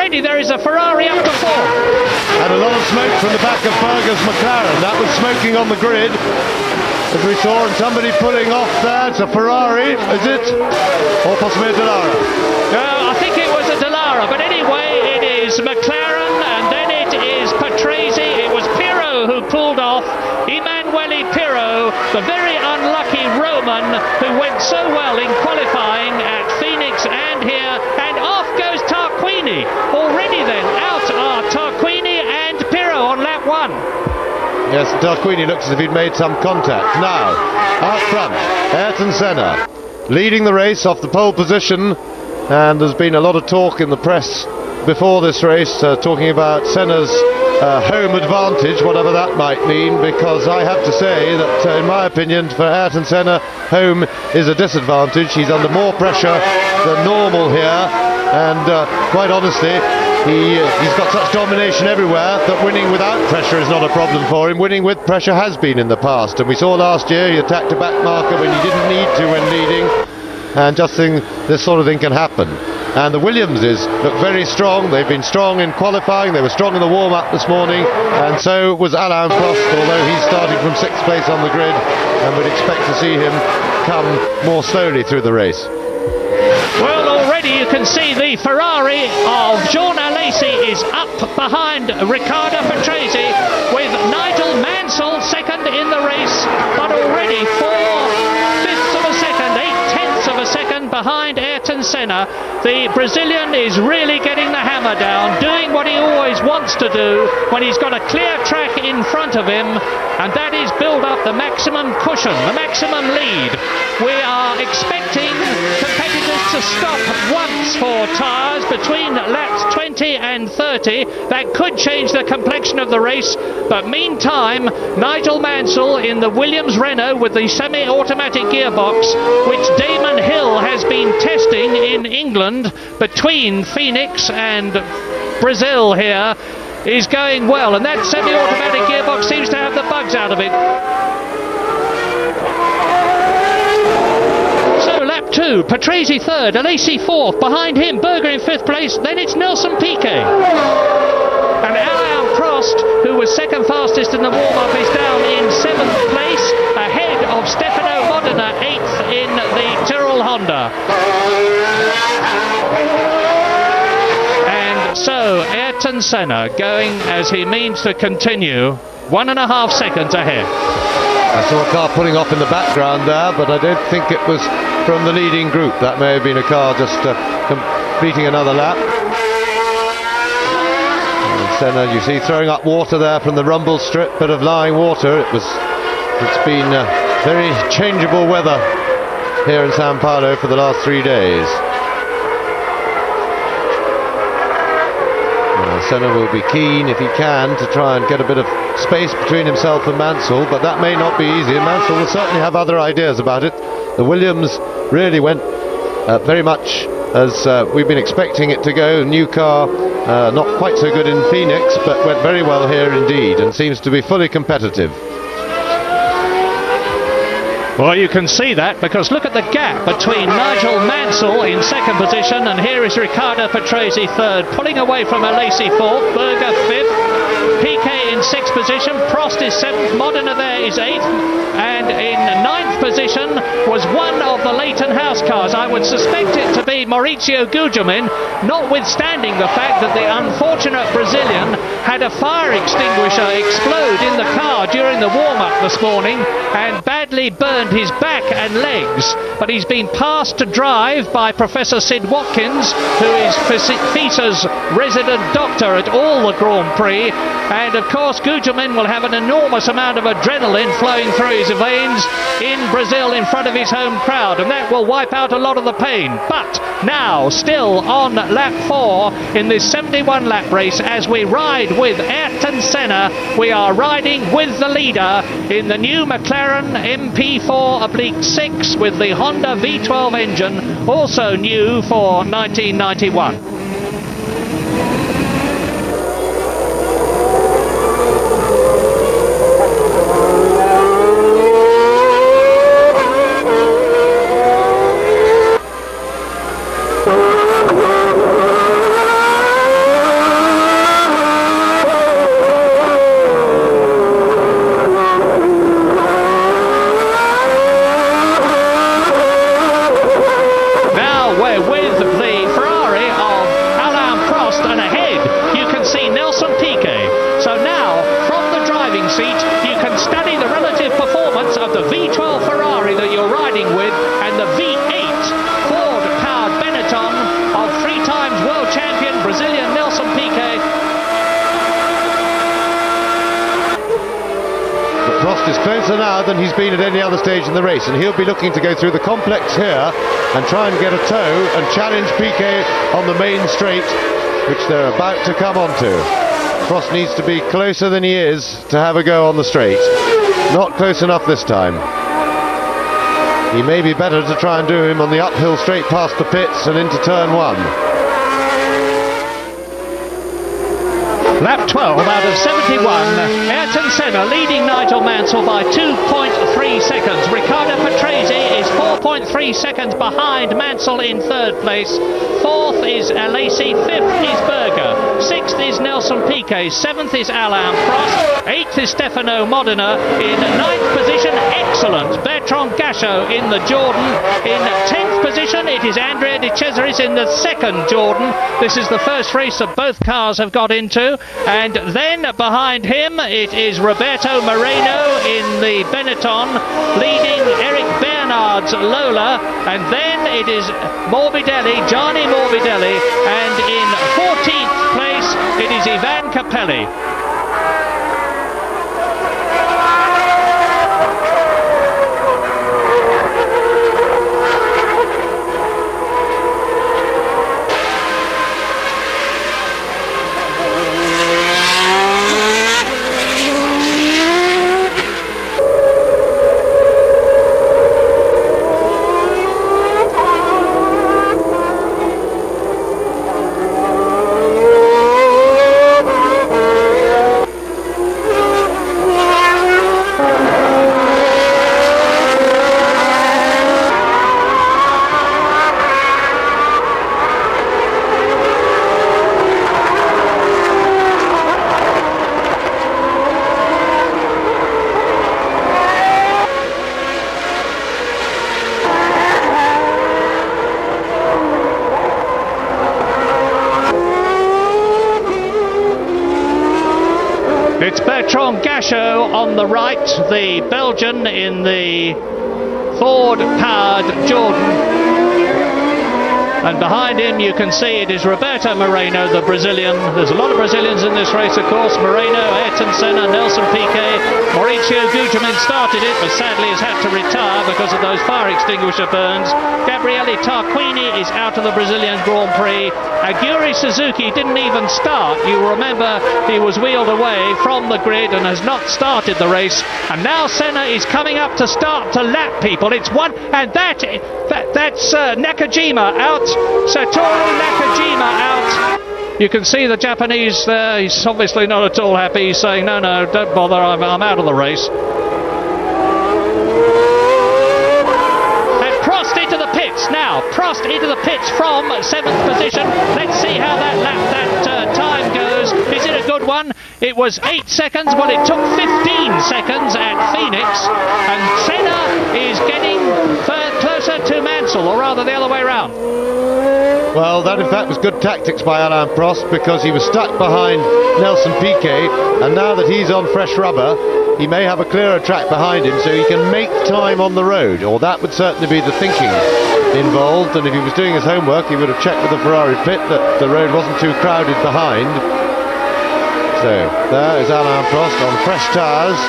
already there is a Ferrari up to 4th. And a lot of smoke from the back of Berger's McLaren. That was smoking on the grid, as we saw, and somebody pulling off there. It's a Ferrari, is it? Or possibly a Dallara? I think it was a Dallara, but anyway, it is McLaren, and then it is Patrese. It was Pirro who pulled off. Emanuele Pirro, the very unlucky Roman who went so well in qualifying at Phoenix and here, and off goes Tarquini. Already then, out are Tarquini and Pirro on lap 1. Yes, Tarquini looks as if he'd made some contact. Now, out front, Ayrton Senna, leading the race off the pole position, and there's been a lot of talk in the press before this race, talking about Senna's home advantage, whatever that might mean, because I have to say that, in my opinion, for Ayrton Senna, home is a disadvantage. He's under more pressure than normal here, and quite honestly, he's got such domination everywhere that winning without pressure is not a problem for him. Winning with pressure has been in the past, and we saw last year he attacked a back marker when he didn't need to when leading, and just think this sort of thing can happen. And the Williamses look very strong. They've been strong in qualifying, they were strong in the warm-up this morning, and so was Alain Prost, although he's starting from 6th place on the grid, and we'd expect to see him come more slowly through the race. Well, already you can see the Ferrari of Jean Alesi is up behind Riccardo Patrese, with Nigel Mansell second in the race, but already 4/5 of a second, 8/10 of a second behind Ayrton Senna. The Brazilian is really getting the hammer down, doing what he always wants to do when he's got a clear track in front of him, and that is build up the maximum cushion, the maximum lead. We are expecting competitors to stop once for tyres between laps 20 and 30. That could change the complexion of the race, but meantime, Nigel Mansell in the Williams-Renault with the semi-automatic gearbox, which Damon Hill has been testing in England between Phoenix and Brazil here, is going well, and that semi-automatic gearbox seems to have the bugs out of it. So lap 2, Patrese 3rd, Alesi 4th, behind him Berger in 5th place, then it's Nelson Piquet. And Alain Prost, who was second fastest in the warm-up, is down in 7th place, ahead of Stefano Modena, 8th in the Tyrrell Honda. And so Ayrton Senna going as he means to continue, 1.5 seconds ahead. I saw a car pulling off in the background there, but I don't think it was from the leading group. That may have been a car just completing another lap. And Senna, you see, throwing up water there from the rumble strip, bit of lying water. It's been very changeable weather here in Sao Paulo for the last 3 days. Senna will be keen, if he can, to try and get a bit of space between himself and Mansell, but that may not be easy, and Mansell will certainly have other ideas about it. The Williams really went very much as we've been expecting it to go. New car, not quite so good in Phoenix, but went very well here indeed, and seems to be fully competitive. Well, you can see that, because look at the gap between Nigel Mansell in 2nd position, and here is Riccardo Patrese 3rd, pulling away from Alesi 4th, Berger 5th, Piquet in 6th position, Prost is 7th, Modena there is 8th, and in 9th position was one of the Leighton House cars. I would suspect it to be Maurizio Gugelmin, notwithstanding the fact that the unfortunate Brazilian had a fire extinguisher explode in the car during the warm-up this morning and badly burned his back and legs, but he's been passed to drive by Professor Sid Watkins, who is FISA's resident doctor at all the Grand Prix, and of course Gugelmin will have an enormous amount of adrenaline flowing through his veins in Brazil in front of his home crowd, and that will wipe out a lot of the pain. But now, still on lap 4 in this 71 lap race, as we ride with Ayrton Senna, we are riding with the leader in the new McLaren MP4/6 with the Honda V12 engine, also new for 1991. now than he's been at any other stage in the race, and he'll be looking to go through the complex here and try and get a toe and challenge Piquet on the main straight, which they're about to come onto. Prost needs to be closer than he is to have a go on the straight. Not close enough this time. He may be better to try and do him on the uphill straight past the pits and into turn 1. Lap 12 out of 71. Ayrton Senna leading Nigel Mansell by 2.3 seconds. Riccardo Patrese is 4.3 seconds behind Mansell in third place. Fourth is Alesi. Fifth is Berger. Sixth is Nelson Piquet. Seventh is Alain Prost. Eighth is Stefano Modena. In ninth position, excellent, Bertrand Gachot in the Jordan. In 10th position, it is Andrea De Cesaris in the second Jordan. This is the first race that both cars have got into. And then behind him it is Roberto Moreno in the Benetton leading Eric Bernard's Lola, and then it is Morbidelli, Gianni Morbidelli, and in 14th place it is Ivan Capelli. It's Bertrand Gachot on the right, the Belgian in the Ford-powered Jordan. And behind him you can see it is Roberto Moreno, the Brazilian. There's a lot of Brazilians in this race, of course. Moreno, Ayrton Senna, Nelson Piquet. Mauricio Gugelmin started it, but sadly has had to retire because of those fire extinguisher burns. Gabriele Tarquini is out of the Brazilian Grand Prix. Aguri Suzuki didn't even start. You remember he was wheeled away from the grid and has not started the race. And now Senna is coming up to start to lap people. It's one, and that's Nakajima out. Satoru Nakajima out. You can see the Japanese there. He's obviously not at all happy. He's saying, no, don't bother, I'm out of the race. And Prost into the pits now. Prost into the pits from 7th position. Let's see how that time goes. Is it a good one? It was 8 seconds, but it took 15 seconds at Phoenix. And Senna is getting closer to Mansell, or rather the other way around. Well, that in fact was good tactics by Alain Prost, because he was stuck behind Nelson Piquet, and now that he's on fresh rubber, he may have a clearer track behind him so he can make time on the road, or that would certainly be the thinking involved. And if he was doing his homework, he would have checked with the Ferrari pit that the road wasn't too crowded behind. So there is Alain Prost on fresh tyres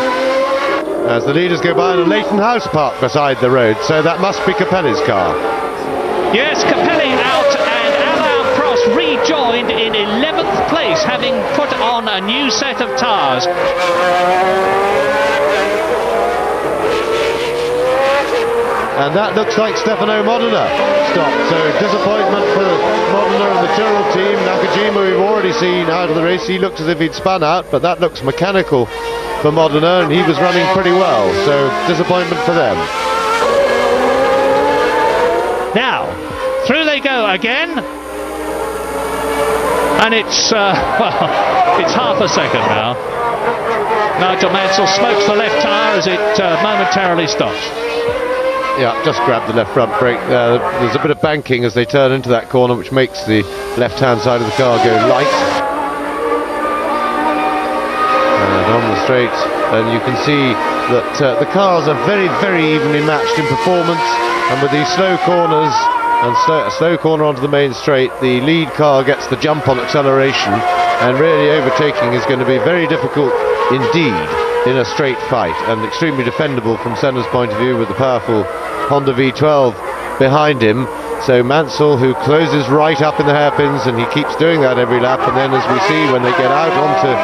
as the leaders go by in a Leighton House park beside the road, so that must be Capelli's car. Yes, Capelli out, and Alain Prost rejoined in 11th place, having put on a new set of tyres. And that looks like Stefano Modena stopped, so disappointment for Modena and the Tyrrell team. Nakajima we've already seen out of the race. He looked as if he'd spun out, but that looks mechanical for Modena, and he was running pretty well, so disappointment for them. Now, through they go again, and it's it's half a second now. Nigel Mansell smokes the left tyre as it momentarily stops. Yeah, just grabbed the left front brake. There's a bit of banking as they turn into that corner, which makes the left-hand side of the car go light. And on the straight, and you can see that the cars are very, very evenly matched in performance. And with these slow corners and a slow corner onto the main straight, the lead car gets the jump on acceleration, and really overtaking is going to be very difficult indeed in a straight fight, and extremely defendable from Senna's point of view with the powerful Honda V12 behind him. So Mansell, who closes right up in the hairpins, and he keeps doing that every lap, and then as we see when they get out onto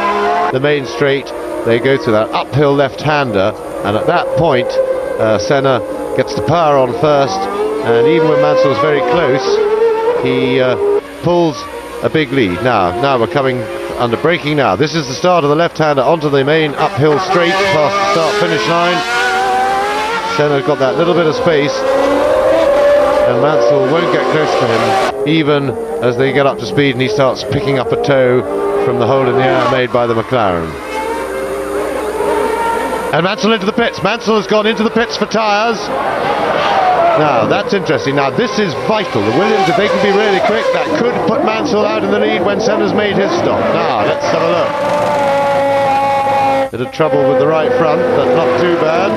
the main straight, they go to that uphill left-hander, and at that point Senna gets the power on first, and even when Mansell's very close, he pulls a big lead. Now we're coming under braking now. This is the start of the left-hander onto the main uphill straight past the start-finish line. Senna's got that little bit of space, and Mansell won't get close to him even as they get up to speed, and he starts picking up a toe from the hole in the air made by the McLaren. And Mansell into the pits. Mansell has gone into the pits for tyres. Now that's interesting. Now this is vital. The Williams, if they can be really quick, that could put Mansell out in the lead when Senna's made his stop. Now let's have a look. Bit of trouble with the right front, but not too bad.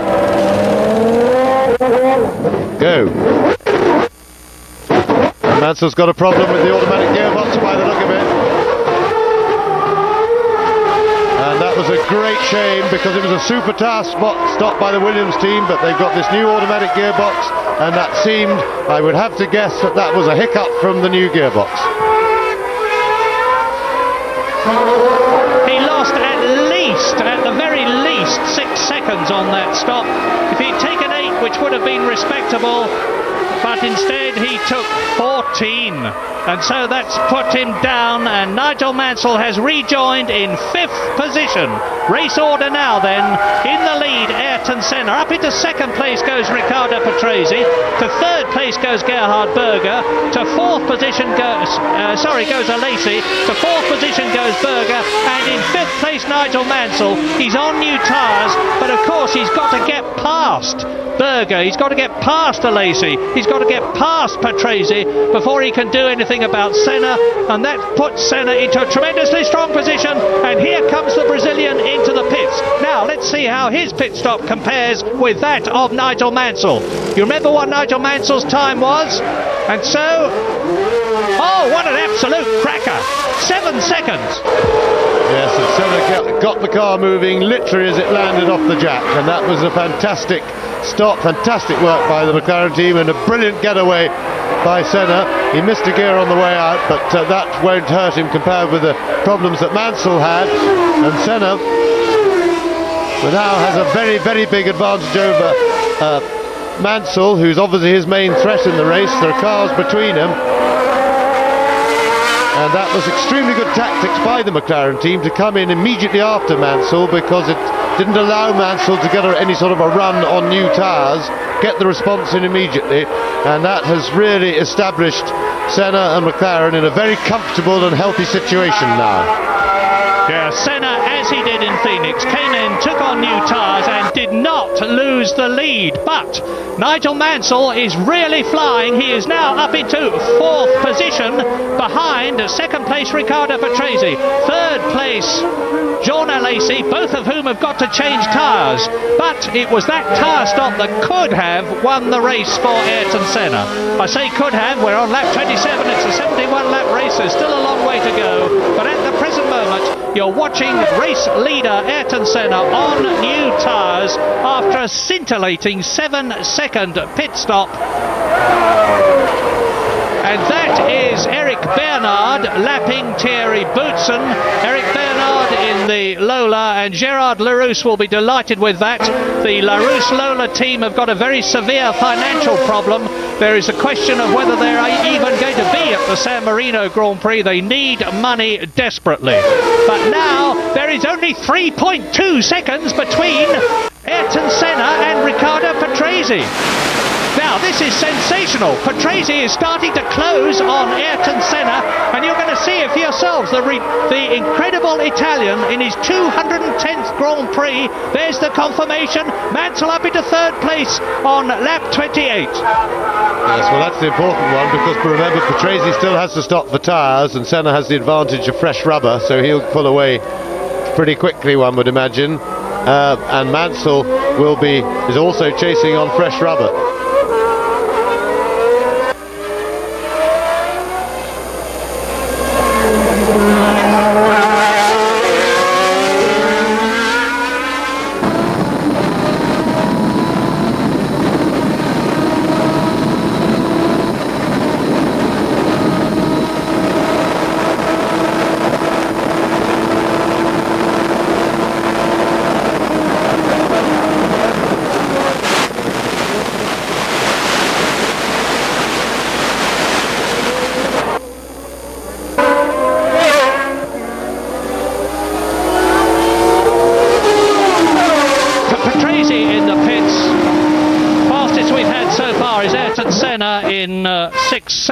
Go. And Mansell's got a problem with the automatic gearbox by the look of it. And that was a great shame, because it was a super task stop by the Williams team, but they've got this new automatic gearbox, and that seemed, I would have to guess, that was a hiccup from the new gearbox. He lost at the very least 6 seconds on that stop. If he'd taken 8, which would have been respectable, but instead he took 14, and so that's put him down, and Nigel Mansell has rejoined in 5th position. Race order now then: in the lead Ayrton Senna, up into 2nd place goes Riccardo Patrese, to 3rd place goes Gerhard Berger, to 4th position goes Alesi, to 4th position goes Berger, and in 5th place Nigel Mansell. He's on new tyres, but of course he's got to get past Berger, he's got to get past Alesi, he's got to get past Patrese before he can do anything about Senna, and that puts Senna into a tremendously strong position, and here comes the Brazilian into the pits. Now let's see how his pit stop compares with that of Nigel Mansell. You remember what Nigel Mansell's time was? And so, oh, what an absolute cracker! 7 seconds! Yes, and Senna got the car moving literally as it landed off the jack, and that was a fantastic stop, fantastic work by the McLaren team, and a brilliant getaway by Senna. He missed a gear on the way out, but that won't hurt him compared with the problems that Mansell had. And Senna now has a very, very big advantage over Mansell, who's obviously his main threat in the race. There are cars between them, and that was extremely good tactics by the McLaren team to come in immediately after Mansell, because it didn't allow Mansell to get any sort of a run on new tyres, get the response in immediately, and that has really established Senna and McLaren in a very comfortable and healthy situation now. Yeah, Senna, as he did in Phoenix, came in, took on new tyres and did not lose the lead, but Nigel Mansell is really flying. He is now up into 4th position behind 2nd place Riccardo Patrese, 3rd place John Alesi, both of whom have got to change tyres, but it was that tyre stop that could have won the race for Ayrton Senna. I say could have, we're on lap 27, it's a 71 lap race, there's still a long way to go, but at the present moment you're watching race leader Ayrton Senna on new tyres after a scintillating 7-second pit stop. And that is Eric Bernard lapping Thierry Boutsen. Eric Bernard in the Lola, and Gerard Larousse will be delighted with that. The Larousse Lola team have got a very severe financial problem. There is a question of whether they're even going to be at the San Marino Grand Prix. They need money desperately. But now there is only 3.2 seconds between Ayrton Senna and Riccardo Patrese. Now this is sensational. Patrese is starting to close on Ayrton Senna, and you're going to see it for yourselves. The incredible Italian in his 210th Grand Prix. There's the confirmation. Mansell up into 3rd place on lap 28. Yes, well that's the important one, because remember Patrese still has to stop for tyres, and Senna has the advantage of fresh rubber, so he'll pull away pretty quickly, one would imagine. And Mansell is also chasing on fresh rubber.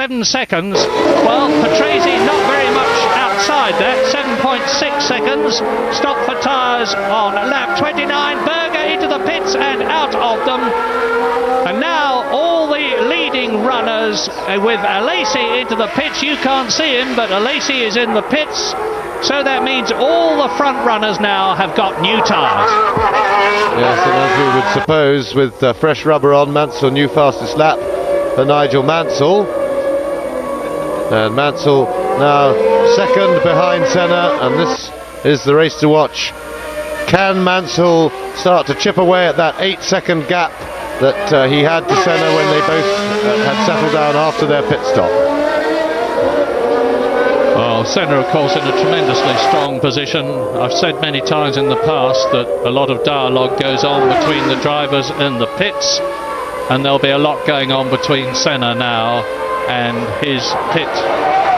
7 seconds. Well, Patrese not very much outside that. 7.6 seconds. Stop for tyres on lap 29. Berger into the pits and out of them. And now all the leading runners with Alesi into the pits. You can't see him, but Alesi is in the pits. So that means all the front runners now have got new tyres. Yes, and as we would suppose, with fresh rubber on, Mansell new fastest lap for Nigel Mansell. And Mansell now second behind Senna, and this is the race to watch. Can Mansell start to chip away at that 8-second gap that he had to Senna when they both had settled down after their pit stop? Well, Senna, of course, in a tremendously strong position. I've said many times in the past that a lot of dialogue goes on between the drivers and the pits, and there'll be a lot going on between Senna now and his pit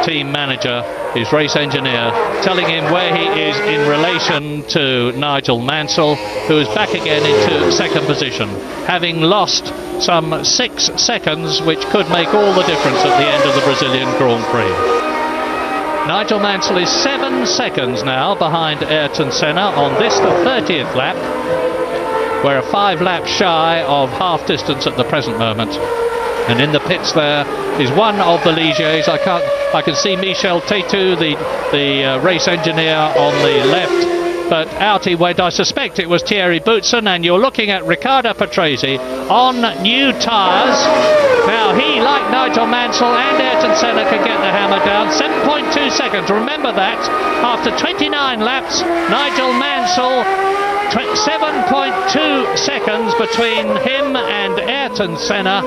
team manager, his race engineer, telling him where he is in relation to Nigel Mansell, who is back again into second position, having lost some 6 seconds, which could make all the difference at the end of the Brazilian Grand Prix. Nigel Mansell is 7 seconds now behind Ayrton Senna on this, the 30th lap. We're 5 laps shy of half distance at the present moment. And in the pits there is one of the Ligiers. I can see Michel Tetu, the race engineer, on the left. But out he went. I suspect it was Thierry Boutsen, and you're looking at Riccardo Patrese on new tyres. Now he, like Nigel Mansell and Ayrton Senna, can get the hammer down. 7.2 seconds, remember that. After 29 laps, Nigel Mansell, 7.2 seconds between him and Ayrton Senna.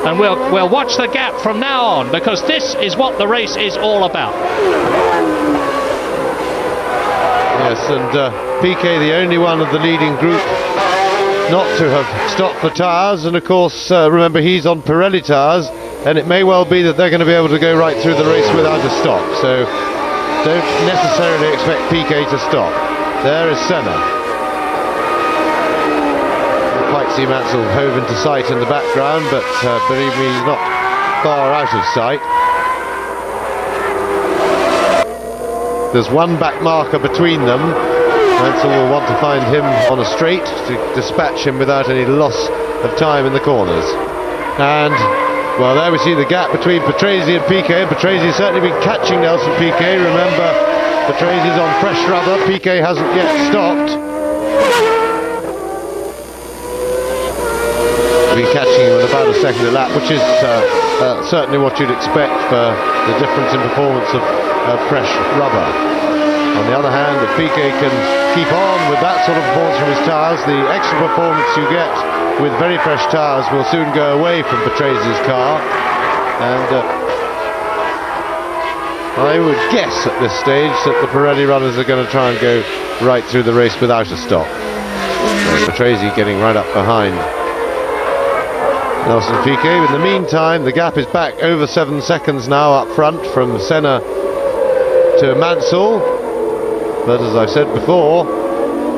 And we'll watch the gap from now on, because this is what the race is all about. Yes, and Piquet, the only one of the leading group not to have stopped for tyres, and of course remember he's on Pirelli tyres, and it may well be that they're going to be able to go right through the race without a stop, so don't necessarily expect Piquet to stop. There is Senna. Quite see Mansell hove into sight in the background, but believe me, he's not far out of sight. There's one back marker between them. Mansell will want to find him on a straight to dispatch him without any loss of time in the corners. And well, there we see the gap between Patrese and Piquet. Patrese has certainly been catching Nelson Piquet. Remember, Patrese is on fresh rubber. Piquet hasn't yet stopped. Been catching him at about a second a lap, which is certainly what you'd expect for the difference in performance of fresh rubber. On the other hand, if Piquet can keep on with that sort of performance from his tyres, the extra performance you get with very fresh tyres will soon go away from Patrese's car, and I would guess at this stage that the Pirelli runners are going to try and go right through the race without a stop. Patrese getting right up behind Nelson Piquet. In the meantime, the gap is back over 7 seconds now up front from Senna to Mansell, but as I've said before,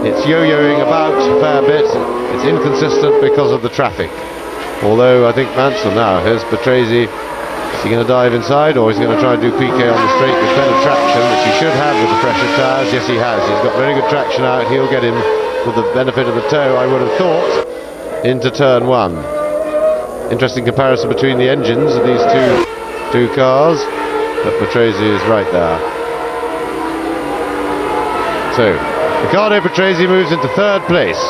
it's yo-yoing about a fair bit. It's inconsistent because of the traffic, although I think Mansell now, here's Patrese. Is he going to dive inside, or is he going to try and do Piquet on the straight with better traction, which he should have with the fresher tyres? Yes, he has. He's got very good traction out. He'll get him with the benefit of the toe, I would have thought, into turn 1. Interesting comparison between the engines of these two cars, but Patrese is right there. So, Riccardo Patrese moves into 3rd place.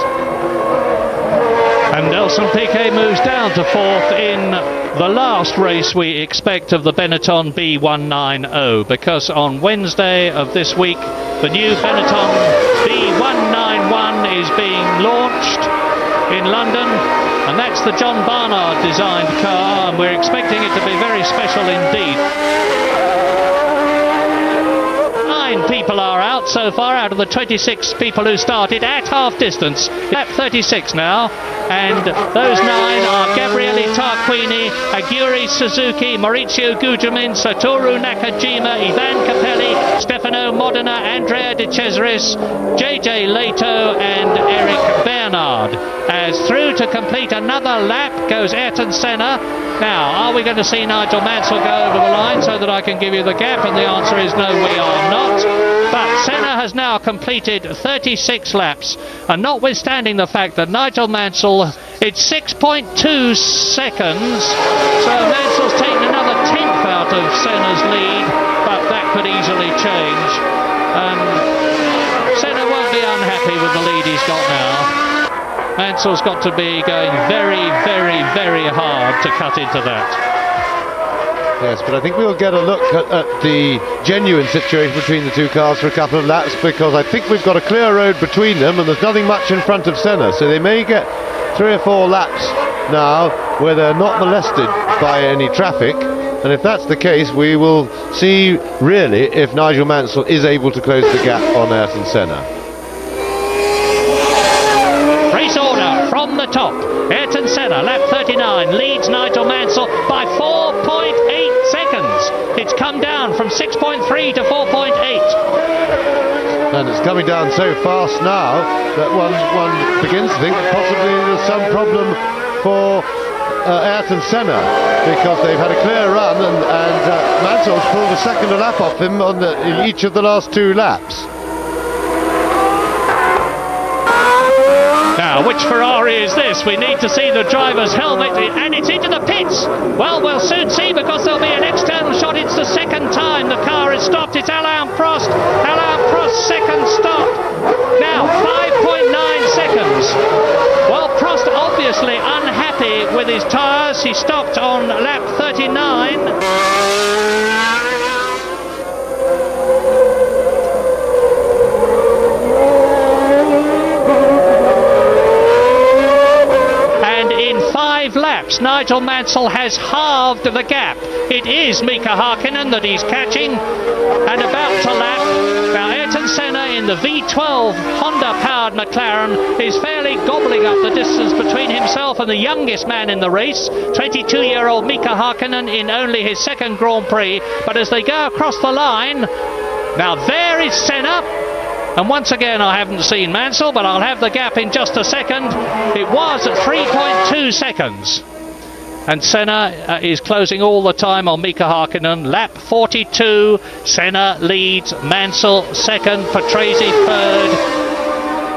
And Nelson Piquet moves down to 4th in the last race we expect of the Benetton B190, because on Wednesday of this week, the new Benetton B191 is being launched in London, and that's the John Barnard designed car, and we're expecting it to be very special indeed. 9 people are out so far, out of the 26 people who started at half distance. Lap 36 now, and those 9 are Gabriele Tarquini, Aguri Suzuki, Maurizio Gugelmin, Satoru Nakajima, Ivan Capelli, Stefano Modena, Andrea De Cesaris, JJ Leto and Eric Bernard. As through to complete another lap goes Ayrton Senna. Now, are we going to see Nigel Mansell go over the line so that I can give you the gap? And the answer is no, we are not. But Senna has now completed 36 laps, and notwithstanding the fact that Nigel Mansell, it's 6.2 seconds, so Mansell's taken another tenth out of Senna's lead, but that could easily change. Senna won't be unhappy with the lead he's got now. Mansell's got to be going very, very, very hard to cut into that. Yes, but I think we'll get a look at the genuine situation between the two cars for a couple of laps, because I think we've got a clear road between them and there's nothing much in front of Senna, so they may get 3 or 4 laps now where they're not molested by any traffic, and if that's the case we will see really if Nigel Mansell is able to close the gap on Ayrton Senna. Race order from the top. Ayrton Senna, lap 39, leads Nigel Mansell by 4.8 seconds. It's come down from 6.3 to 4.8. And it's coming down so fast now that one begins to think possibly there's some problem for Ayrton Senna, because they've had a clear run and Mansell's pulled a second a lap off him on each of the last 2 laps. Now, which Ferrari is this? We need to see the driver's helmet, and it's into the pits. Well, we'll soon see, because there'll be an external shot. It's the second time the car has stopped. It's Alain Prost. Alain Prost's second stop. Now, 5.9 seconds. Well, Prost obviously unhappy with his tyres. He stopped on lap 39. Laps, Nigel Mansell has halved the gap. It is Mika Hakkinen that he's catching and about to lap. Now Ayrton Senna in the V12 Honda-powered McLaren is fairly gobbling up the distance between himself and the youngest man in the race, 22-year-old Mika Hakkinen in only his second Grand Prix. But as they go across the line, now there is Senna. And once again, I haven't seen Mansell, but I'll have the gap in just a second. It was at 3.2 seconds. And Senna is closing all the time on Mika Hakkinen. Lap 42, Senna leads, Mansell second, Patrese third.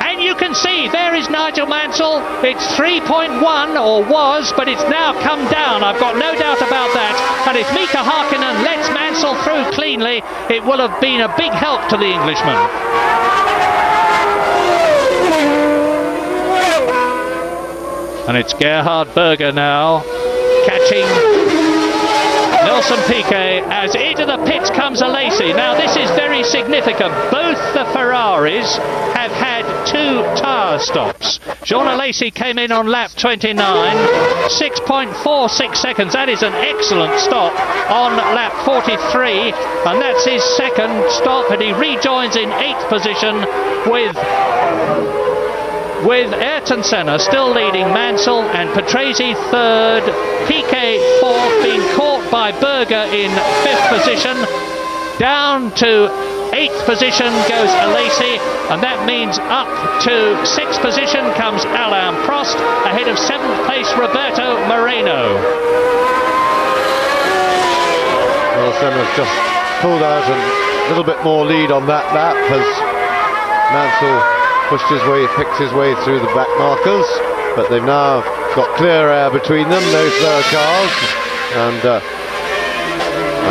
And you can see, there is Nigel Mansell. It's 3.1, or was, but it's now come down. I've got no doubt about that. And if Mika Hakkinen lets Mansell through cleanly, it will have been a big help to the Englishman. And it's Gerhard Berger now catching Nelson Piquet as into the pits comes Alesi. Now this is very significant. Both the Ferraris have had 2 tyre stops. Jean Alesi came in on lap 29, 6.46 seconds. That is an excellent stop on lap 43, and that's his second stop, and he rejoins in 8th position with Ayrton Senna still leading Mansell and Patrese third, Piquet fourth, being caught by Berger in 5th position. Down to 8th position goes Alesi, and that means up to 6th position comes Alain Prost, ahead of 7th place Roberto Moreno. Well, Senna's just pulled out a little bit more lead on that lap as Mansell picked his way through the back markers, but they've now got clear air between them, no slower cars, and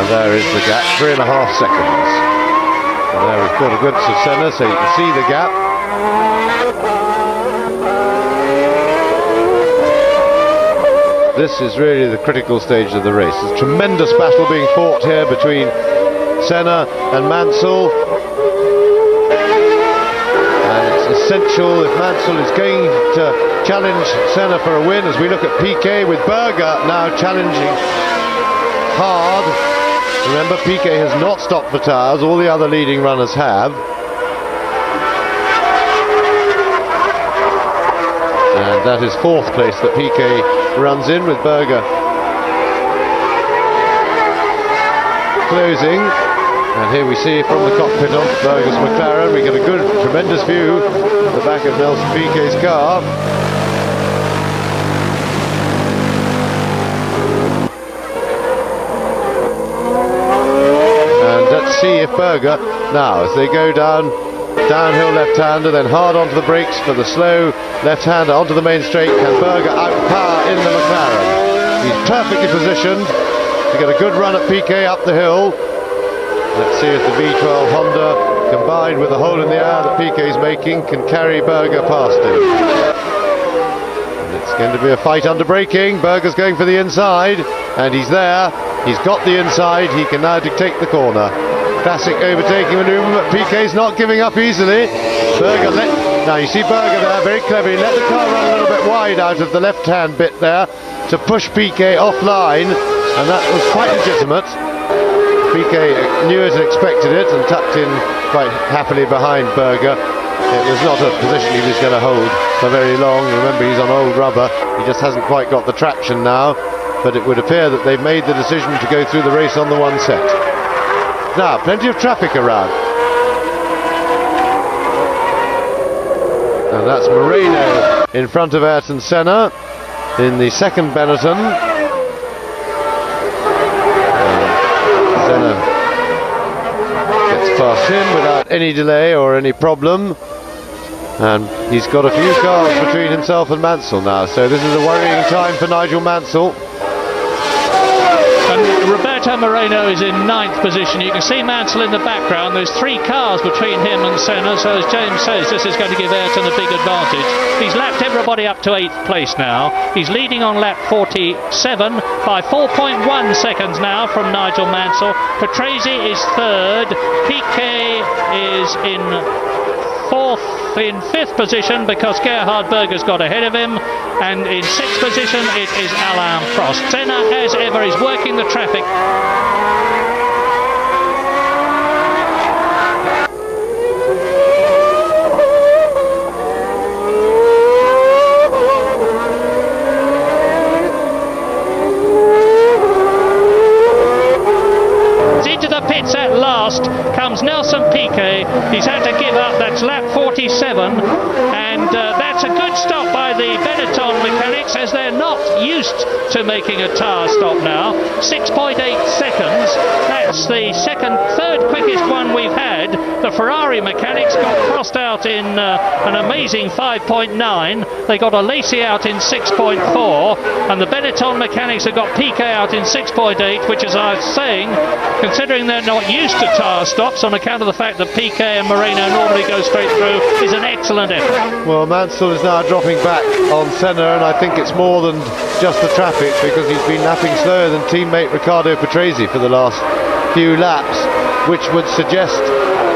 there is the gap, 3.5 seconds. And there we've got a glimpse of Senna, so you can see the gap. This is really the critical stage of the race. There's a tremendous battle being fought here between Senna and Mansell. Essential if Mansell is going to challenge Senna for a win, as we look at Piquet with Berger now challenging hard. Remember, Piquet has not stopped for tyres, all the other leading runners have. And that is fourth place that Piquet runs in, with Berger closing. And here we see from the cockpit of Berger's McLaren, we get a good, tremendous view of the back of Nelson Piquet's car. And let's see if Berger, now as they go downhill left-hander, then hard onto the brakes for the slow left-hander onto the main straight, can Berger outpower in the McLaren? He's perfectly positioned to get a good run at Piquet up the hill. Let's see if the V12 Honda, combined with the hole in the air that Piquet's making, can carry Berger past him. And it's going to be a fight under braking. Berger's going for the inside, and he's there. He's got the inside. He can now dictate the corner. Classic overtaking manoeuvre, but Piquet's not giving up easily. Berger now you see Berger there, very cleverly let the car run a little bit wide out of the left-hand bit there to push Piquet offline, and that was quite legitimate. Piquet knew it and expected it and tucked in quite happily behind Berger. It was not a position he was going to hold for very long. Remember, he's on old rubber. He just hasn't quite got the traction now, but it would appear that they've made the decision to go through the race on the one set. Now, plenty of traffic around. And that's Moreno in front of Ayrton Senna in the second Benetton. Senna gets past him without any delay or any problem, and he's got a few cars between himself and Mansell now, so this is a worrying time for Nigel Mansell. And Roberto Moreno is in 9th position. You can see Mansell in the background. There's 3 cars between him and Senna, so as James says, this is going to give Ayrton a big advantage. He's lapped everybody up to 8th place now. He's leading on lap 47 by 4.1 seconds now from Nigel Mansell. Patrese is 3rd. Piquet is in 5th position because Gerhard Berger's got ahead of him, and in 6th position it is Alain Prost. Senna, as ever, is working the traffic. Into the pits at last comes Nelson Piquet. He's had to give up. That's lap 47, and that's a good stop by the Benetton mechanics, as they're not used to making a tyre stop now. 6.8 seconds. That's the third quickest one we've had. The Ferrari mechanics got Prost out in an amazing 5.9. They got Alesi out in 6.4, and the Benetton mechanics have got Piquet out in 6.8, which, as I was saying, considering they're not used to tyre stops on account of the fact that Piquet and Moreno normally go straight through, is an excellent effort. Well, Mansell is now dropping back on Senna, and I think it's more than just the traffic, because he's been lapping slower than teammate Riccardo Patrese for the last few laps, which would suggest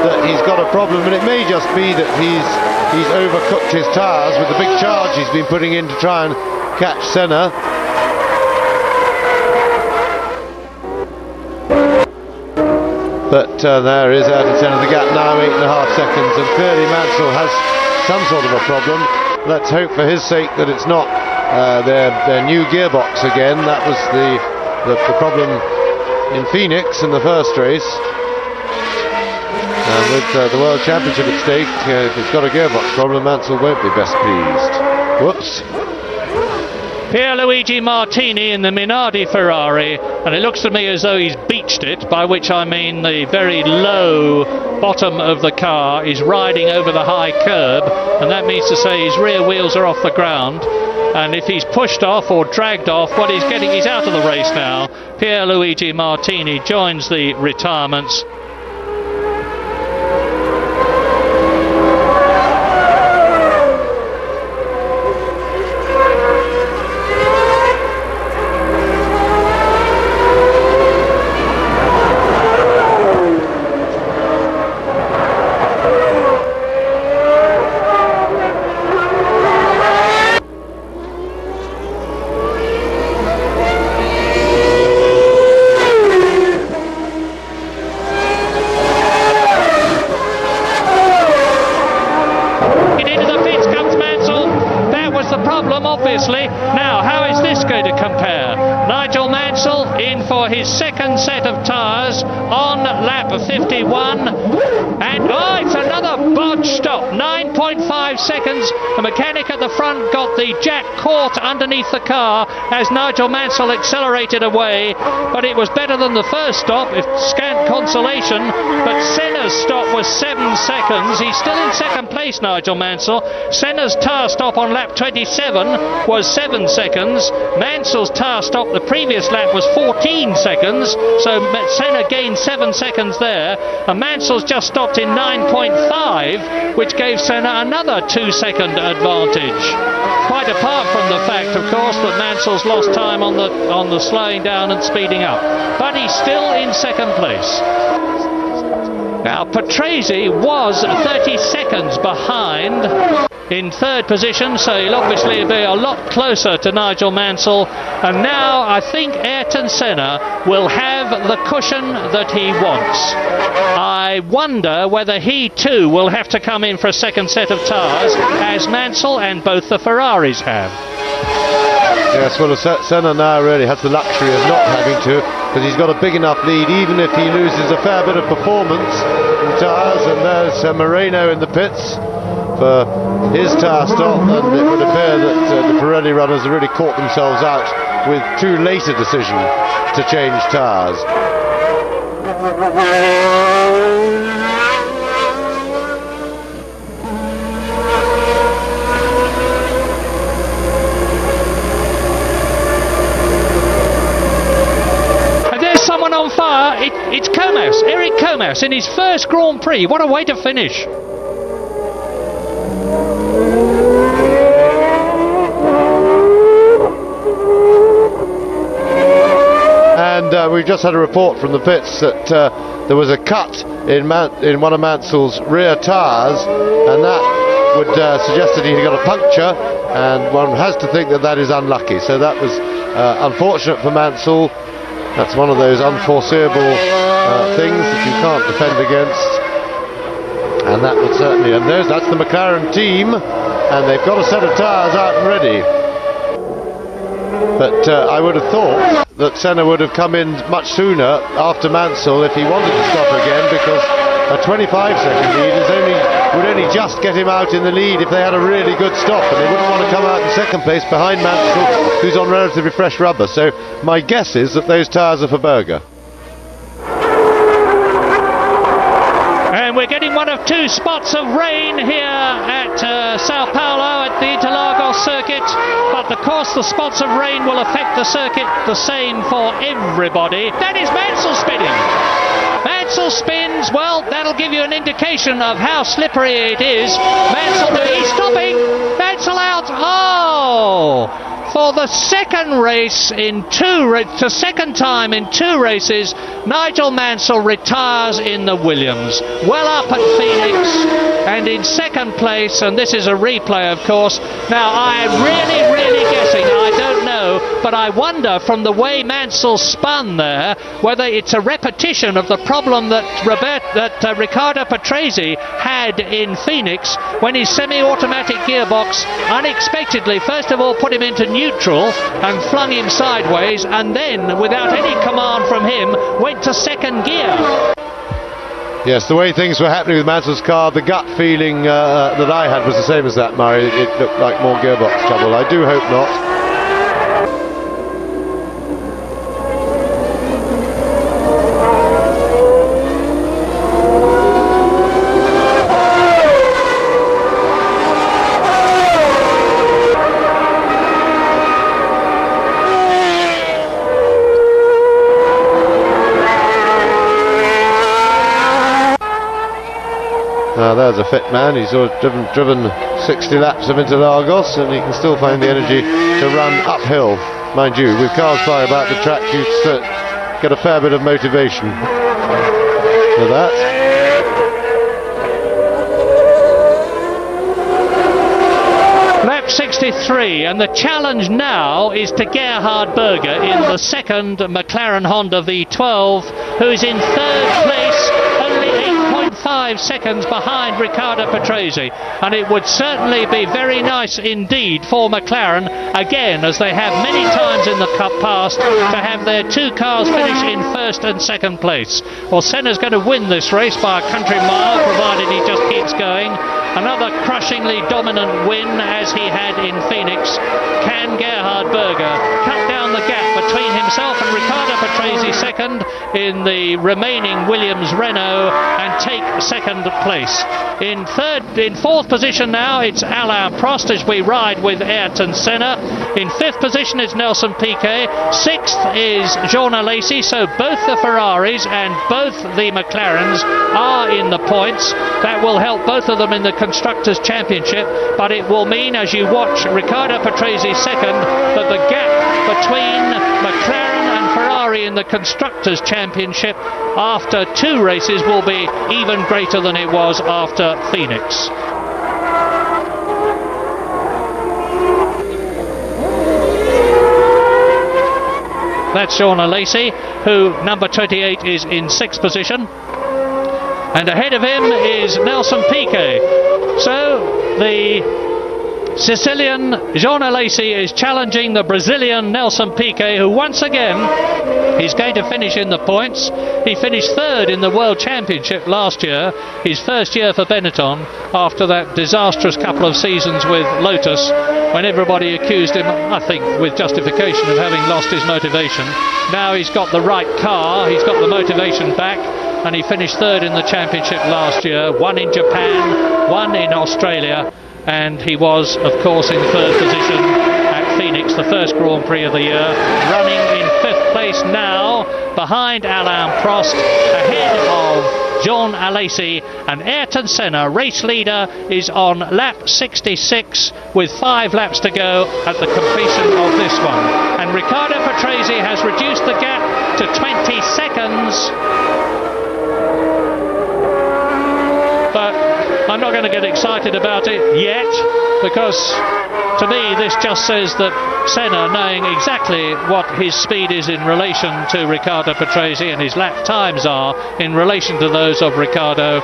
that he's got a problem, and it may just be that he's overcooked his tyres with the big charge he's been putting in to try and catch Senna. But there is Ayrton Senna, the gap now 8.5 seconds, and clearly Mansell has some sort of a problem. Let's hope for his sake that it's not their new gearbox again. That was the problem in Phoenix in the first race. And with the World Championship at stake, if it's got a gearbox problem, Mansell won't be best pleased. Whoops. Pierluigi Martini in the Minardi Ferrari, and it looks to me as though he's beached it, by which I mean the very low bottom of the car is riding over the high curb, and that means to say his rear wheels are off the ground, and if he's pushed off or dragged off, what he's out of the race now. Pierluigi Martini joins the retirements. in for his second set of tyres on lap 51. And it's another bodge stop, 9.5 seconds. The mechanic at the front got the jack caught underneath the car as Nigel Mansell accelerated away, but it was better than the first stop, if scant consolation. But Senna's stop was 7 seconds. He's still in second place, Nigel Mansell. Senna's tyre stop on lap 27 was 7 seconds. Mansell's tyre stop the previous lap was 14 seconds, so Senna gained 7 seconds there, and Mansell's just stopped in 9.5, which gave Senna another 2-second advantage. Quite apart from the fact, of course, that Mansell's lost time on the slowing down and speeding up, but he's still in second place. Now, Patrese was 30 seconds behind in third position, so he'll obviously be a lot closer to Nigel Mansell. And now I think Ayrton Senna will have the cushion that he wants. I wonder whether he too will have to come in for a second set of tyres, as Mansell and both the Ferraris have. Yes, well, Senna now really has the luxury of not having to, because he's got a big enough lead, even if he loses a fair bit of performance in tyres. And there's Moreno in the pits for his tyre stop, and it would appear that the Pirelli runners have really caught themselves out with too late a decision to change tyres. Someone on fire. It's Comas, Eric Comas, in his first Grand Prix. What a way to finish. And we've just had a report from the pits that there was a cut in one of Mansell's rear tyres, and that would suggest that he got a puncture, and one has to think that that is unlucky. So that was unfortunate for Mansell. That's one of those unforeseeable things that you can't defend against, and that would certainly, and that's the McLaren team, and they've got a set of tyres out and ready. But I would have thought that Senna would have come in much sooner after Mansell if he wanted to stop again, because a 25-second lead would only just get him out in the lead if they had a really good stop, and they wouldn't want to come out in second place behind Mansell, who's on relatively fresh rubber. So my guess is that those tyres are for Berger. And we're getting one of two spots of rain here at Sao Paulo at the Interlagos circuit, but of course the spots of rain will affect the circuit the same for everybody. That is Mansell spinning. Mansell spins. Well, that'll give you an indication of how slippery it is. Mansell, he's stopping. Mansell out. Oh! For the second race second time in 2 races, Nigel Mansell retires in the Williams. Well up at Phoenix and in second place, and this is a replay, of course. Now, I'm really guessing, I don't know, but I wonder from the way Mansell spun there, whether it's a repetition of the problem that Riccardo Patrese had in Phoenix when his semi-automatic gearbox unexpectedly, first of all, put him into neutral and flung him sideways, and then, without any command from him, went to second gear. Yes, the way things were happening with Mansell's car, the gut feeling that I had was the same as that, Murray. It looked like more gearbox trouble. I do hope not. There's a fit man. He's sort of driven 60 laps of Interlagos, and he can still find the energy to run uphill. Mind you, with cars flying about the track, you get a fair bit of motivation for that. Lap 63, and the challenge now is to Gerhard Berger in the second McLaren Honda V12, who's in third place, only 8 0.5 seconds behind Riccardo Patrese, and it would certainly be very nice indeed for McLaren, again, as they have many times in the Cup past, to have their two cars finish in first and second place. Well, Senna's going to win this race by a country mile, provided he just keeps going. Another crushingly dominant win, as he had in Phoenix. Can Gerhard Berger cut down the gap between himself and Riccardo Patrese second in the remaining Williams-Renault and take second place? In fourth position now, it's Alain Prost as we ride with Ayrton Senna. In fifth position is Nelson Piquet. Sixth is Jean Alesi. So both the Ferraris and both the McLarens are in the points. That will help both of them in the Constructors' Championship, but it will mean, as you watch Riccardo Patrese second, that the gap between McLaren and Ferrari in the Constructors' Championship after two races will be even greater than it was after Phoenix. That's Jean Alesi, who, number 28, is in sixth position. And ahead of him is Nelson Piquet. So the Sicilian Jean Alesi is challenging the Brazilian Nelson Piquet, who once again is going to finish in the points. He finished third in the World Championship last year, his first year for Benetton, after that disastrous couple of seasons with Lotus, when everybody accused him, I think with justification, of having lost his motivation. Now he's got the right car, he's got the motivation back, and he finished third in the championship last year, one in Japan, one in Australia, and he was, of course, in third position at Phoenix, the first Grand Prix of the year, running in fifth place now, behind Alain Prost, ahead of Jean Alesi, and Ayrton Senna, race leader, is on lap 66 with 5 laps to go at the completion of this one. And Riccardo Patrese has reduced the gap to 20 seconds. But I'm not going to get excited about it yet, because to me this just says that Senna, knowing exactly what his speed is in relation to Riccardo Patrese and his lap times are in relation to those of Riccardo,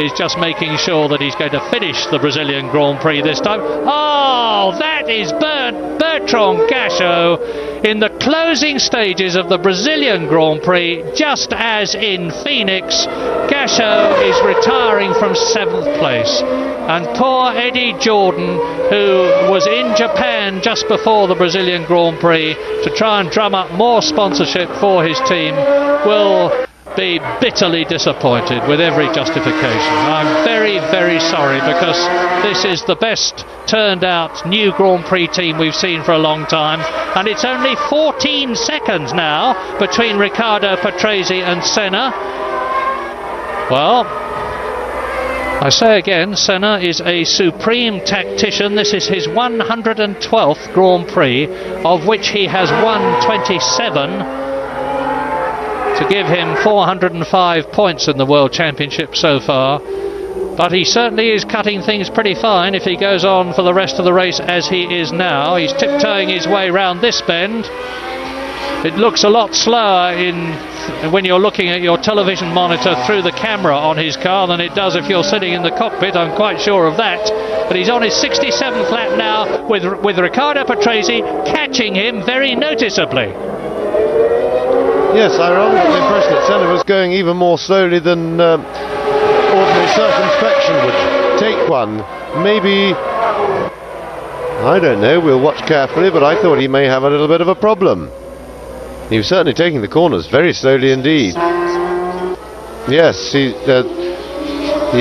is just making sure that he's going to finish the Brazilian Grand Prix this time. Oh, that is Bertrand Gachot in the closing stages of the Brazilian Grand Prix. Just as in Phoenix, Gachot is retiring from 7th place. And poor Eddie Jordan, who was in Japan just before the Brazilian Grand Prix to try and drum up more sponsorship for his team, will be bitterly disappointed with every justification. I'm very, very sorry, because this is the best turned out new Grand Prix team we've seen for a long time, and it's only 14 seconds now between Riccardo Patrese and Senna. Well, I say again, Senna is a supreme tactician. This is his 112th Grand Prix, of which he has won 27, to give him 405 points in the World Championship so far. But he certainly is cutting things pretty fine if he goes on for the rest of the race as he is now. He's tiptoeing his way round this bend. It looks a lot slower when you're looking at your television monitor through the camera on his car than it does if you're sitting in the cockpit, I'm quite sure of that. But he's on his 67th lap now, with Riccardo Patrese catching him very noticeably. Yes, I rather got the impression that Senna was going even more slowly than ordinary circumspection would take one. Maybe, I don't know, we'll watch carefully, but I thought he may have a little bit of a problem. He was certainly taking the corners very slowly indeed. Yes, he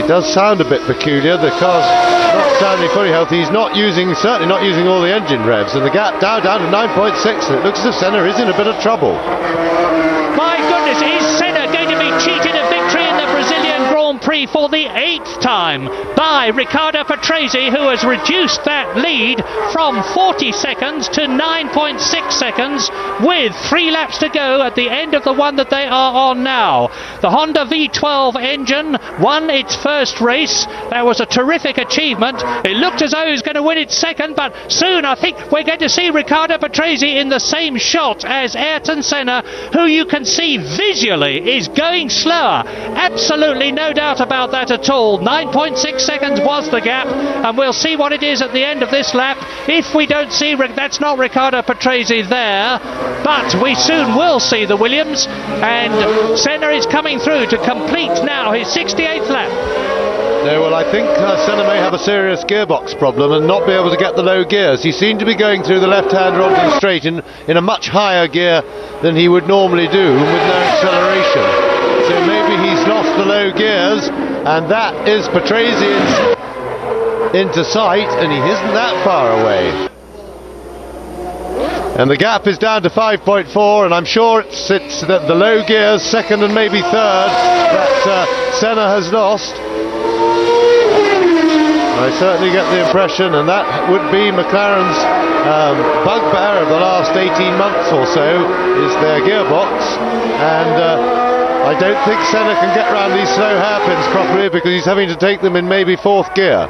does sound a bit peculiar. The car's not sounding fully healthy. He's certainly not using all the engine revs, and the gap down to 9.6, and it looks as if Senna is in a bit of trouble. My goodness, is Senna going to be cheated of victory in the Brazilian Grand Prix for the 8th time? time by Riccardo Patrese, who has reduced that lead from 40 seconds to 9.6 seconds with 3 laps to go at the end of the one that they are on now. The Honda V12 engine won its first race. That was a terrific achievement. It looked as though he was going to win its second, but soon I think we're going to see Riccardo Patrese in the same shot as Ayrton Senna, who you can see visually is going slower. Absolutely no doubt about that at all. 9.6 seconds was the gap, and we'll see what it is at the end of this lap. If we don't see, that's not Riccardo Patrese there, but we soon will see the Williams, and Senna is coming through to complete now his 68th lap. No, well, I think Senna may have a serious gearbox problem and not be able to get the low gears. He seemed to be going through the left-hander onto the straight in a much higher gear than he would normally do, and with no acceleration. So maybe he's lost the low gears, and that is Patrese into sight, and he isn't that far away. And the gap is down to 5.4, and I'm sure it's the low gears, second and maybe third, that Senna has lost. I certainly get the impression, and that would be McLaren's bugbear of the last 18 months or so, is their gearbox, and I don't think Senna can get around these slow hairpins properly because he's having to take them in maybe 4th gear.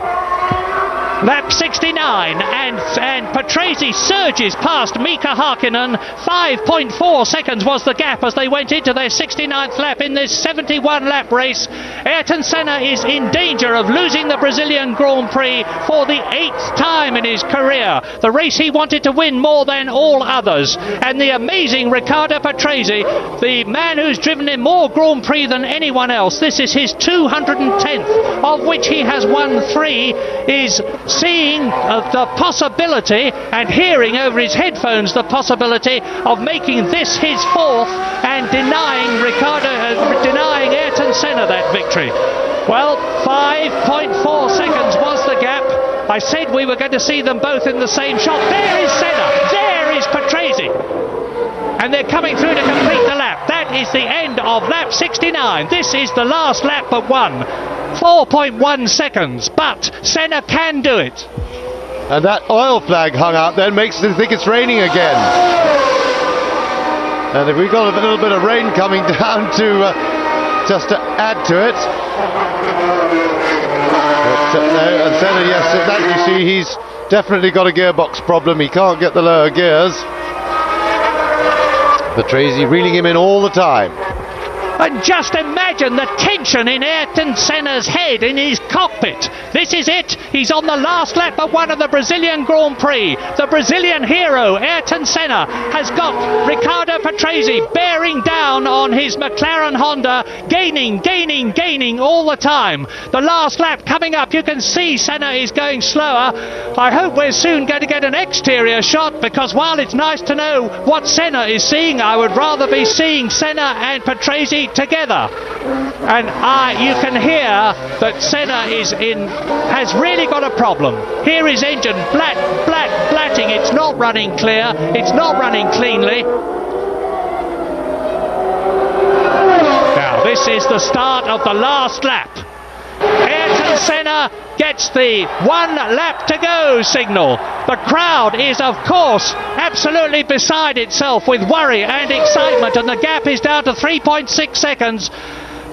Lap 69, and Patrese surges past Mika Hakkinen. 5.4 seconds was the gap as they went into their 69th lap in this 71 lap race. Ayrton Senna is in danger of losing the Brazilian Grand Prix for the 8th time in his career. The race he wanted to win more than all others. And the amazing Riccardo Patrese, the man who's driven in more Grand Prix than anyone else, this is his 210th, of which he has won 3, is seeing the possibility and hearing over his headphones the possibility of making this his 4th and denying Ayrton Senna that victory. Well, 5.4 seconds was the gap. I said we were going to see them both in the same shot. There is Senna, there is Patrese, and they're coming through to complete the lap. That is the end of lap 69. This is the last lap but one. 4.1 seconds, but Senna can do it. And that oil flag hung out then makes them think it's raining again. And if we've got a little bit of rain coming down to just to add to it. But, no, and Senna, yes, that you see, he's definitely got a gearbox problem. He can't get the lower gears. Patrese reeling him in all the time. And just imagine the tension in Ayrton Senna's head, in his cockpit. This is it. He's on the last lap but one of the Brazilian Grand Prix. The Brazilian hero, Ayrton Senna, has got Riccardo Patrese bearing down on his McLaren Honda, gaining all the time. The last lap coming up, you can see Senna is going slower. I hope we're soon going to get an exterior shot, because while it's nice to know what Senna is seeing, I would rather be seeing Senna and Patrese together. And you can hear that Senna has really got a problem. Here his engine blatting. It's not running clear, it's not running cleanly. Now this is the start of the last lap. Ayrton Senna gets the 1 lap to go signal. The crowd is, of course, absolutely beside itself with worry and excitement, and the gap is down to 3.6 seconds.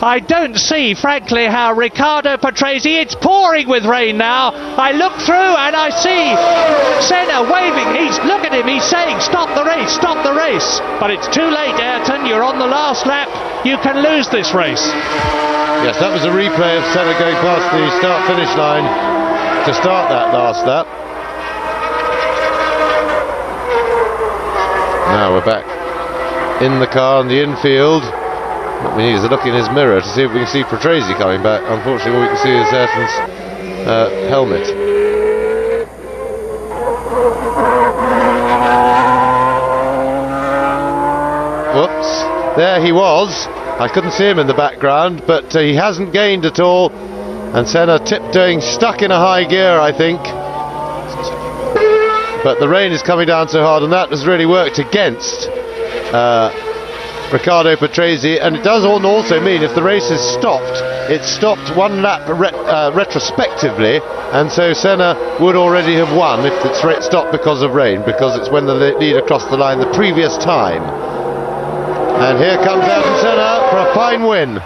I don't see, frankly, how Riccardo Patrese, it's pouring with rain now. I look through and I see Senna waving. Look at him, he's saying, stop the race, stop the race. But it's too late, Ayrton, you're on the last lap. You can lose this race. Yes, that was a replay of Senna going past the start-finish line to start that last lap. Now we're back in the car in the infield. What we need is a look in his mirror to see if we can see Patrese coming back. Unfortunately, all we can see is Ayrton's helmet. Whoops, there he was. I couldn't see him in the background, but he hasn't gained at all. And Senna tiptoeing, stuck in a high gear, I think. But the rain is coming down so hard, and that has really worked against Riccardo Patrese, and it does also mean if the race is stopped, it's stopped one lap retrospectively, and so Senna would already have won if it's stopped because of rain, because it's when the leader crossed the line the previous time. And here comes Ayrton Senna for a fine win.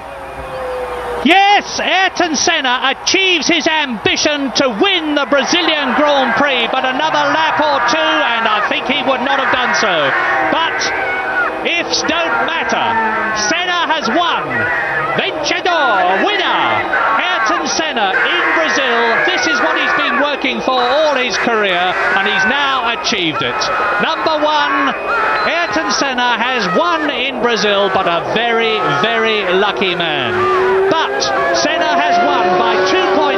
Yes, Ayrton Senna achieves his ambition to win the Brazilian Grand Prix, but another lap or two and I think he would not have done so. But ifs don't matter. Senna has won. Vencedor, winner, Ayrton Senna in Brazil. This is what he's been working for all his career, and he's now achieved it. Number one, Ayrton Senna has won in Brazil, but a very, very lucky man. But Senna has won by 2.9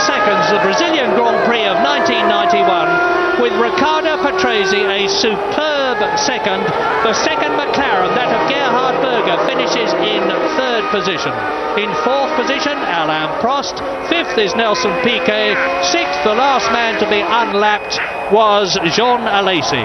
seconds the Brazilian Grand Prix of 1991, with Riccardo Patrese a superb second. The second McLaren, that of Gerhard Berger, finishes in third position. In fourth position, Alain Prost. Fifth is Nelson Piquet. Sixth, the last man to be unlapped, was Jean Alesi.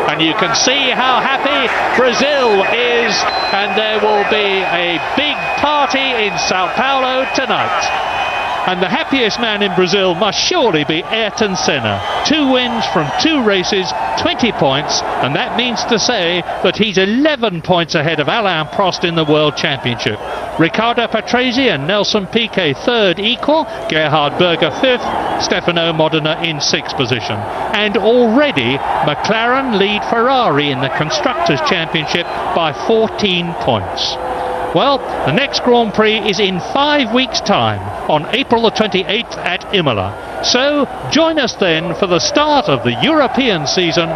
And you can see how happy Brazil is, and there will be a big party in Sao Paulo tonight. And the happiest man in Brazil must surely be Ayrton Senna. 2 wins from 2 races, 20 points, and that means to say that he's 11 points ahead of Alain Prost in the World Championship. Riccardo Patrese and Nelson Piquet third equal, Gerhard Berger fifth, Stefano Modena in sixth position. And already McLaren lead Ferrari in the Constructors' Championship by 14 points. Well, the next Grand Prix is in 5 weeks' time, on April the 28th at Imola. So join us then for the start of the European season